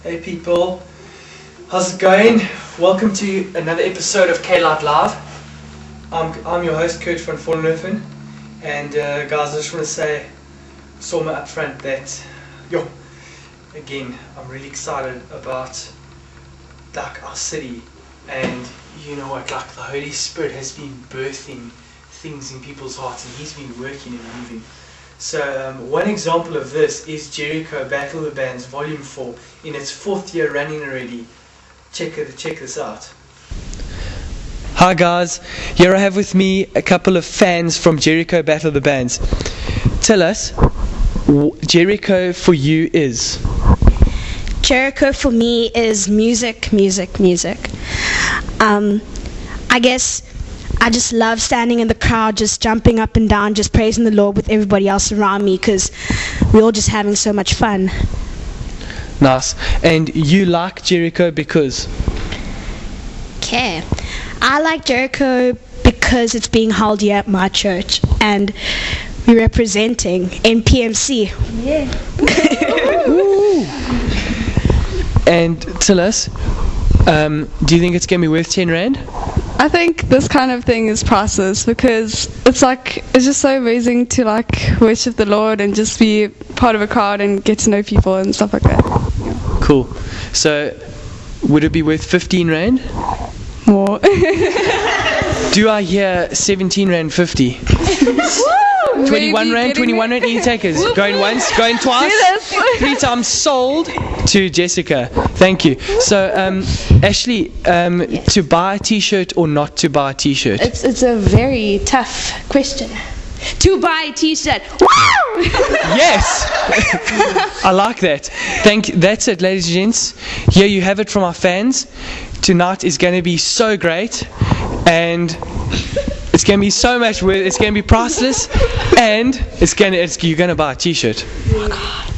Hey people, how's it going? Welcome to another episode of K-Lite Live. I'm your host Kurt van Vollenhoven, and guys, I just want to say, saw me up front that, again, I'm really excited about our city, and you know what, the Holy Spirit has been birthing things in people's hearts, and He's been working and moving. So one example of this is Jericho Battle the Bands Volume 4 in its 4th year running already. Check this out. Hi guys, here I have with me a couple of fans from Jericho Battle the Bands. Tell us, Jericho for you is? Jericho for me is music. I guess I just love standing in the crowd, just jumping up and down, just praising the Lord with everybody else around me, because we're all just having so much fun. Nice. And you like Jericho because? Okay. I like Jericho because it's being held here at my church, and we're representing NPMC. Yeah. And tell us, do you think it's going to be worth 10 Rand? I think this kind of thing is priceless, because it's just so amazing to worship the Lord and just be part of a crowd and get to know people and stuff like that. Cool. So would it be worth 15 Rand? More. Do I hear 17 Rand 50? 21 Rand, any takers? Going once, going twice, 3 times, sold to Jessica. Thank you. So, Ashley, to buy a t-shirt or not to buy a t-shirt? It's a very tough question. To buy a t-shirt. Wow! Yes! I like that. That's it, ladies and gents. Here you have it from our fans. Tonight is going to be so great, and it's going to be so much worth. It's going to be priceless, and you're going to buy a t-shirt. Oh God!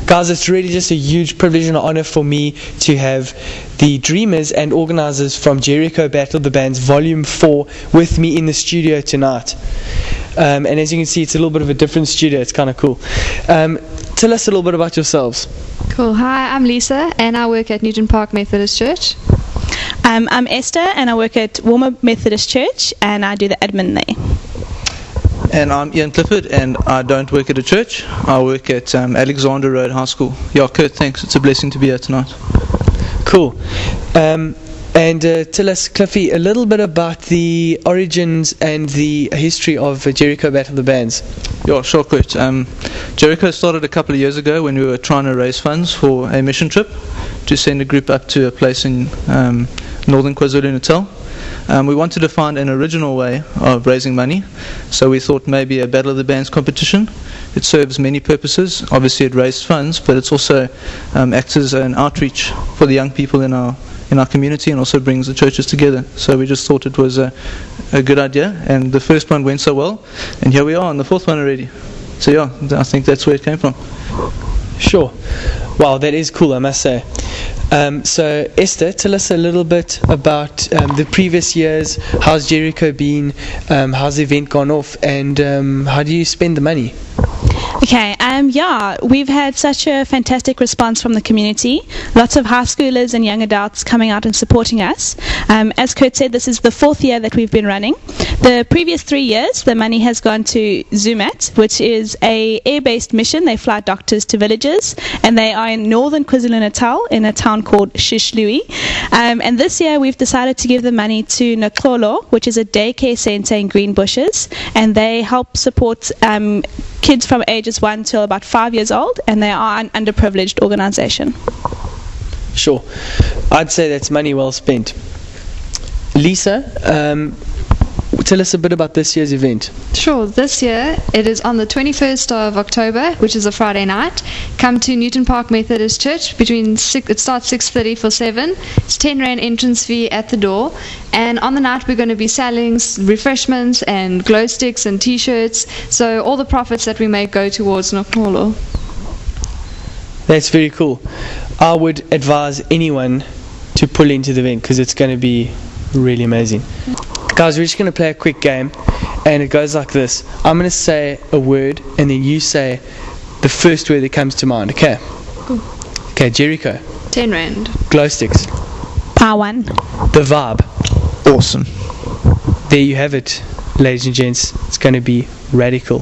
Guys, it's really just a huge privilege and honor for me to have the dreamers and organizers from Jericho Battle the Bands Volume 4 with me in the studio tonight. And as you can see, it's a little bit of a different studio. It's kind of cool. Tell us a little bit about yourselves. Cool. Hi, I'm Lisa, and I work at Newton Park Methodist Church. I'm Esther, and I work at Warmer Methodist Church, and I do the admin there. And I'm Ian Clifford, and I don't work at a church. I work at Alexander Road High School. Yeah, Kurt, thanks. It's a blessing to be here tonight. Cool. And tell us, Cliffy, a little bit about the origins and the history of Jericho Battle the Bands. Yeah, sure, Kurt. Jericho started a couple of years ago when we were trying to raise funds for a mission trip to send a group up to a place in northern KwaZulu-Natal. We wanted to find an original way of raising money, so we thought maybe a Battle of the Bands competition. It serves many purposes. Obviously it raised funds, but it's also acts as an outreach for the young people in our community, and also brings the churches together. So we just thought it was a good idea, and the first one went so well, and here we are on the 4th one already. So yeah, I think that's where it came from. Sure. Wow, that is cool, I must say. So Esther, tell us a little bit about the previous years. How's Jericho been? How's the event gone off? And how do you spend the money? Okay, we've had such a fantastic response from the community. Lots of high schoolers and young adults coming out and supporting us. As Kurt said, this is the 4th year that we've been running. The previous 3 years, the money has gone to Zumat, which is a air-based mission. They fly doctors to villages, and they are in northern KwaZulu-Natal in a town called Shishlui. And this year we've decided to give the money to Naklolo, which is a daycare center in Greenbushes, and they help support kids from ages 1 till about 5 years old, and they are an underprivileged organization. Sure. I'd say that's money well spent. Lisa, tell us a bit about this year's event. Sure. This year it is on the 21st of October, which is a Friday night. Come to Newton Park Methodist Church. It starts 6:30 for 7. It's 10 Rand entrance fee at the door. And on the night we're going to be selling refreshments and glow sticks and t-shirts. So all the profits that we make go towards Noknolo. That's very cool. I would advise anyone to pull into the event, because it's going to be really amazing. Guys, we're just going to play a quick game, and it goes like this. I'm going to say a word, and then you say the first word that comes to mind, okay? Okay, Jericho. 10 rand. Glow sticks. Pawan. The vibe. Awesome. There you have it, ladies and gents. It's going to be radical.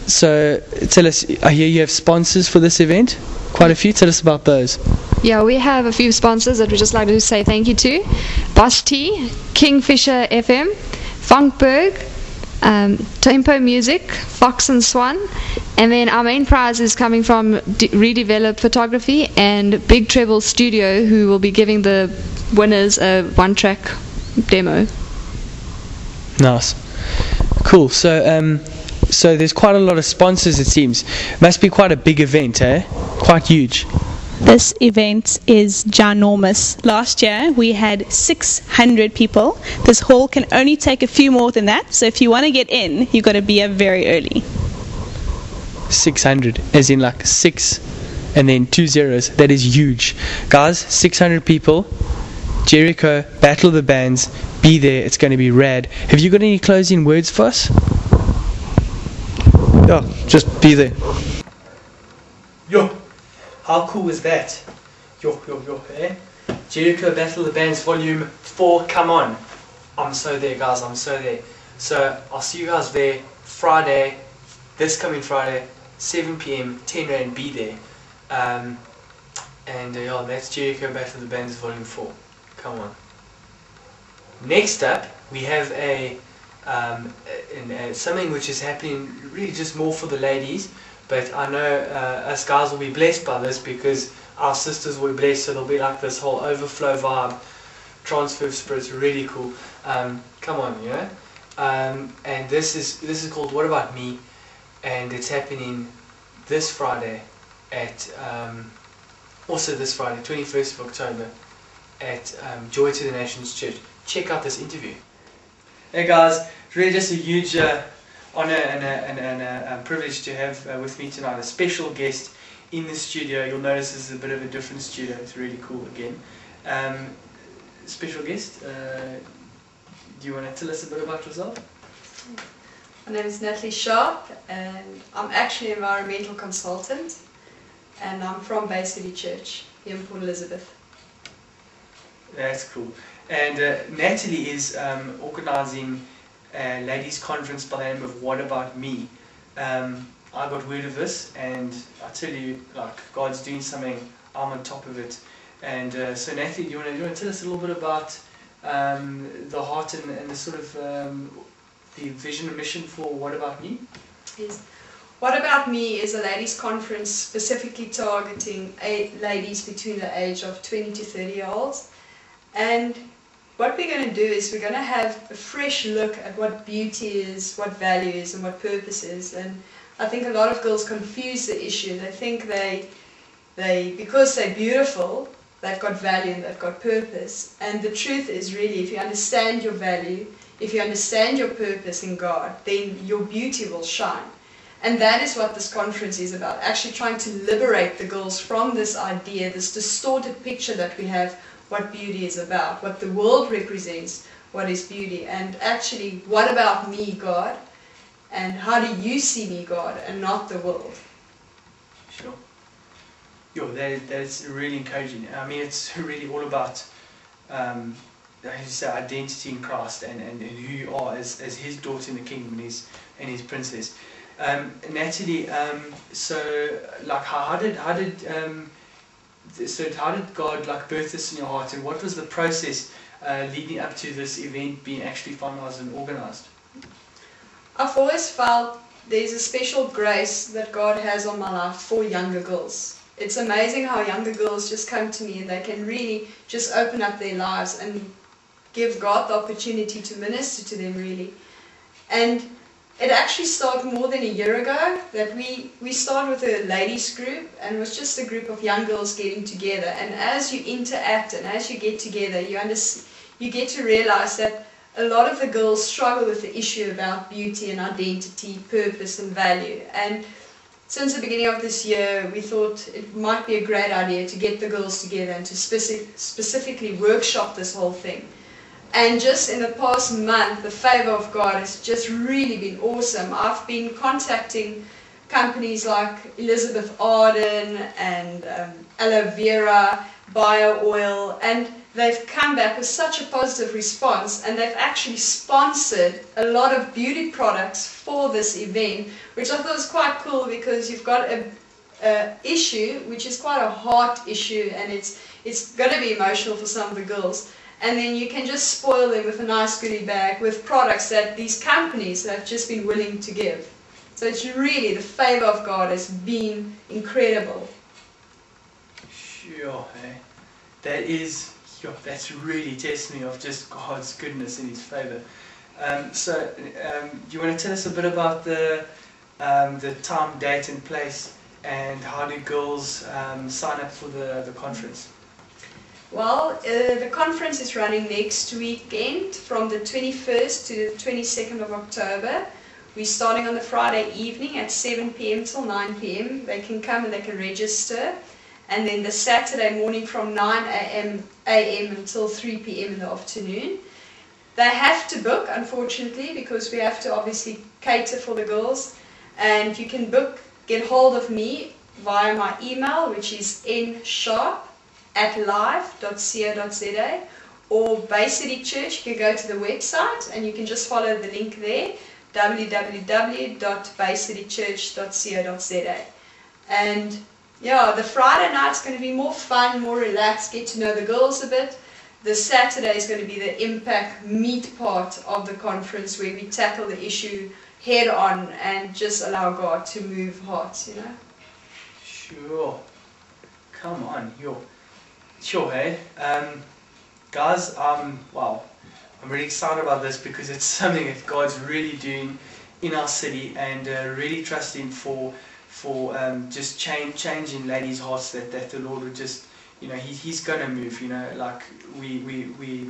So tell us, I hear you have sponsors for this event. Quite a few. Tell us about those. Yeah, we have a few sponsors that we'd just like to say thank you to. Bosch Tea, Kingfisher FM, Funkberg, Tempo Music, Fox and Swan, and then our main prize is coming from Redevelop Photography and Big Treble Studio, who will be giving the winners a one-track demo. Nice. Cool. So there's quite a lot of sponsors, it seems. Must be quite a big event, eh? Quite huge. This event is ginormous. Last year we had 600 people. This hall can only take a few more than that, so if you want to get in, you've got to be here very early. 600, as in like 6 and then 2 zeros. That is huge. Guys, 600 people. Jericho, Battle of the Bands. Be there, it's going to be rad. Have you got any closing words for us? Yeah, just be there. Yo, how cool was that? Yo, eh? Jericho Battle of the Bands Volume 4, come on. I'm so there, guys, I'm so there. So, I'll see you guys there Friday, this coming Friday, 7 PM, 10 Rand, be there. Yeah, that's Jericho Battle of the Bands Volume 4. Come on. Next up, we have something which is happening really just more for the ladies, but I know us guys will be blessed by this because our sisters will be blessed, so there'll be like this whole overflow vibe, transfer of spirits, really cool. Come on, you know. And this is called What About Me, and it's happening this Friday at also this Friday, 21st of October, at Joy to the Nations Church. Check out this interview. Hey guys, it's really just a huge honor and a privilege to have with me tonight a special guest in the studio. You'll notice this is a bit of a different studio. It's really cool again. Special guest, do you want to tell us a bit about yourself? My name is Natalie Sharp, and I'm actually an environmental consultant, and I'm from Bay City Church here in Port Elizabeth. That's cool. And Natalie is organising a ladies' conference by the name of What About Me. I got word of this, and I tell you, like, God's doing something. I'm on top of it. And so, Natalie, do you want to tell us a little bit about the heart and the sort of the vision and mission for What About Me? Yes. What About Me is a ladies' conference specifically targeting ladies between the age of 20 to 30-year-olds. And what we're going to do is we're going to have a fresh look at what beauty is, what value is, and what purpose is. And I think a lot of girls confuse the issue. They think because they're beautiful, they've got value and they've got purpose. And the truth is really, if you understand your value, if you understand your purpose in God, then your beauty will shine. And that is what this conference is about, actually trying to liberate the girls from this idea, this distorted picture that we have what beauty is about, what the world represents, what is beauty, and actually, what about me, God, and how do you see me, God, and not the world? Sure. Yo, that's really encouraging. I mean, it's really all about, as you say, identity in Christ and who you are as His daughter in the kingdom and His princess. Natalie, so like, how did God like birth this in your heart, and what was the process leading up to this event being actually finalized and organized? I've always felt there's a special grace that God has on my life for younger girls. It's amazing how younger girls just come to me and they can really just open up their lives and give God the opportunity to minister to them, really. And it actually started more than a year ago that we started with a ladies group, and it was just a group of young girls getting together. And as you interact and as you get together, you get to realize that a lot of the girls struggle with the issue about beauty and identity, purpose and value. And since the beginning of this year, we thought it might be a great idea to get the girls together and to specifically workshop this whole thing. And just in the past month, the favor of God has just really been awesome. I've been contacting companies like Elizabeth Arden and Aloe Vera, Bio Oil, and they've come back with such a positive response, and they've actually sponsored a lot of beauty products for this event, which I thought was quite cool, because you've got a issue which is quite a heart issue, and it's going to be emotional for some of the girls. And then you can just spoil them with a nice goodie bag with products that these companies have just been willing to give. So it's really, the favor of God has been incredible. Sure, hey. That's really testimony of just God's goodness and His favor. So, do you want to tell us a bit about the time, date, and place, and how do girls sign up for the conference? Well, the conference is running next weekend from the 21st to the 22nd of October. We're starting on the Friday evening at 7 p.m. till 9 p.m. They can come and they can register. And then the Saturday morning from 9 a.m. until 3 p.m. in the afternoon. They have to book, unfortunately, because we have to obviously cater for the girls. And you can get hold of me via my email, which is nsharp@live.co.za, or Bay City Church. You can go to the website and you can just follow the link there, www.baycitychurch.co.za. And yeah, the Friday night's going to be more fun, more relaxed, get to know the girls a bit. The Saturday is going to be the impact meat part of the conference, where we tackle the issue head on and just allow God to move hearts, you know. Sure. Come on, Sure, hey. Guys, wow, I'm really excited about this, because it's something that God's really doing in our city, and really trusting for just changing ladies' hearts, that the Lord would just, you know, He's going to move, you know, like we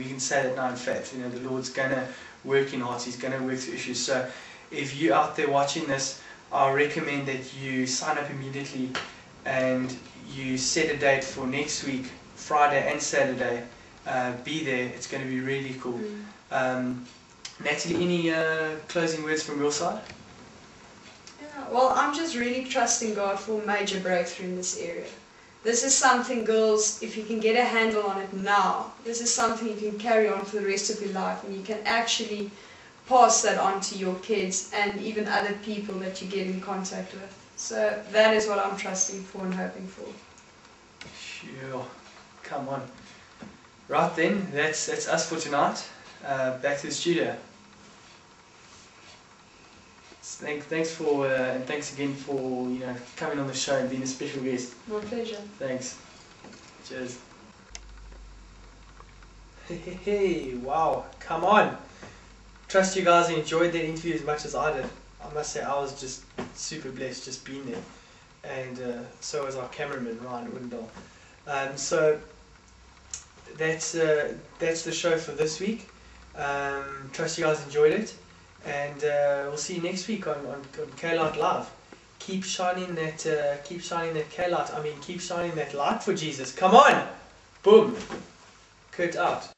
can say that now in fact, you know, the Lord's going to work in hearts, He's going to work through issues. So if you're out there watching this, I recommend that you sign up immediately and you set a date for next week, Friday and Saturday. Be there, it's going to be really cool. Natalie, any closing words from your side? Well, I'm just really trusting God for a major breakthrough in this area. This is something, girls, if you can get a handle on it now, this is something you can carry on for the rest of your life, and you can actually pass that on to your kids and even other people that you get in contact with. So that is what I'm trusting for and hoping for. Sure. Come on. Right then, that's us for tonight. Back to the studio. Thanks for and thanks again for, you know, coming on the show and being a special guest. My pleasure. Thanks. Cheers. Hey, wow, come on. Trust you guys enjoyed that interview as much as I did. I must say I was just super blessed just being there, and so was our cameraman Ryan Windell. So that's the show for this week. Trust you guys enjoyed it. And we'll see you next week on K-Lite Live. Keep shining that K-Lite. I mean, keep shining that light for Jesus. Come on! Boom! Kurt out.